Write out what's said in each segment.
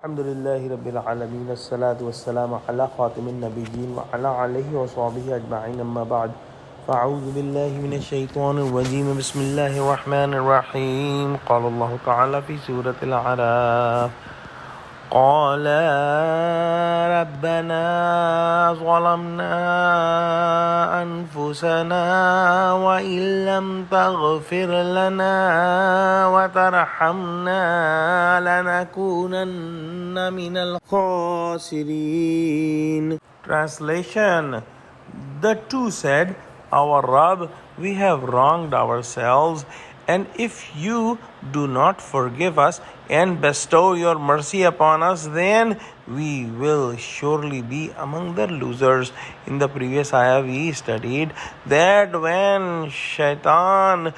الحمد لله رب العالمين الصلاة والسلام على خاتم النبيين وعلى آله وصحبه أجمعين أما بعد فأعوذ بالله من الشيطان الرجيم بسم الله الرحمن الرحيم قال الله تعالى في سورة الأعراف قال ربنا ظلمنا أنفسنا وإن لم تغفر لنا وترحمنا لنكونن من الخاسرين. Translation: The two said, Our Rabb, we have wronged ourselves, and if you do not forgive us and bestow your mercy upon us, then we will surely be among the losers. In the previous ayah we studied that when Shaitan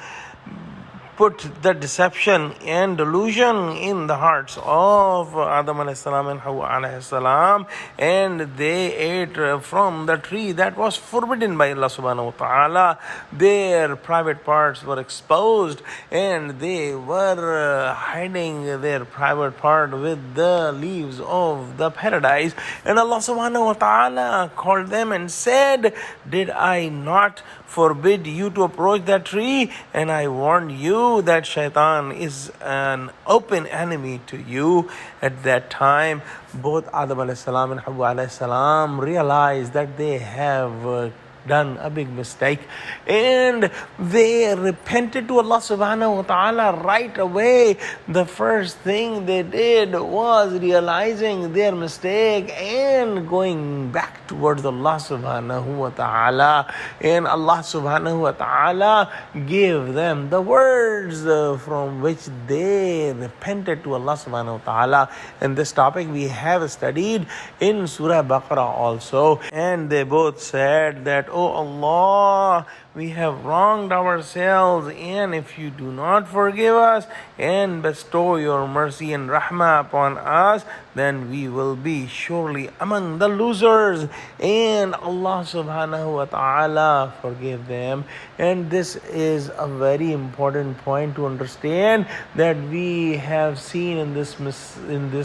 put the deception and delusion in the hearts of Adam alayhi salam and Hawa alayhi salam, and they ate from the tree that was forbidden by Allah subhanahu wa ta'ala. Their private parts were exposed and they were hiding their private part with the leaves of the paradise. And Allah subhanahu wa ta'ala called them and said, Did I not forbid you to approach that tree? And I warned you that Shaitan is an open enemy to you. At that time, both Adam alayhi salam and Hawa alayhi salam realized that they have done a big mistake, and they repented to Allah subhanahu wa ta'ala right away. The first thing they did was realizing their mistake and going back towards Allah subhanahu wa ta'ala, and Allah subhanahu wa ta'ala gave them the words from which they repented to Allah subhanahu wa ta'ala. And this topic we have studied in Surah Baqarah also, and they both said that, Oh Allah, we have wronged ourselves, and if you do not forgive us and bestow your mercy and rahmah upon us, then we will be surely among the losers. And Allah subhanahu wa ta'ala forgave them. And this is a very important point to understand, that we have seen in this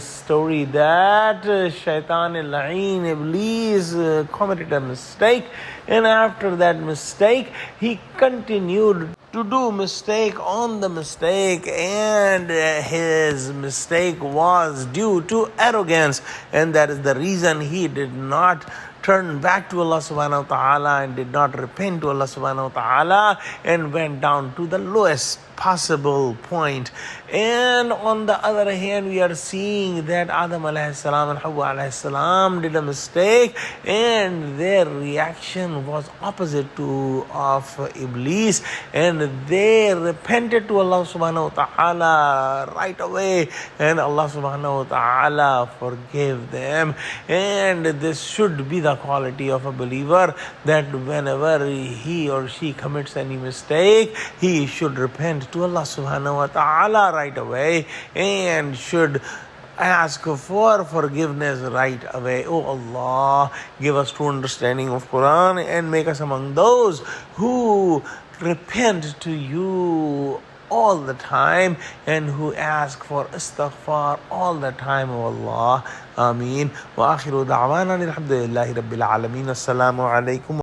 story that Shaitan al-La'een, Iblis, committed a mistake, and after that mistake he continued to do mistake on the mistake, and his mistake was due to arrogance, and that is the reason he did not turn back to Allah subhanahu wa ta'ala and did not repent to Allah subhanahu wa ta'ala, and went down to the lowest possible point. And on the other hand, we are seeing that Adam alayhi salam and Hawa alayhi salam did a mistake, and their reaction was opposite to of Iblis, and they repented to Allah subhanahu wa ta'ala right away, and Allah subhanahu wa ta'ala forgave them. And this should be the quality of a believer, that whenever he or she commits any mistake, he should repent to Allah subhanahu wa ta'ala right away, and should ask for forgiveness right away. Oh Allah, give us true understanding of Quran and make us among those who repent to you all the time and who ask for istighfar all the time, oh Allah. Ameen. Wa akhiru da'wana alhamdulillahi rabbil alameen. Assalamu alaikum.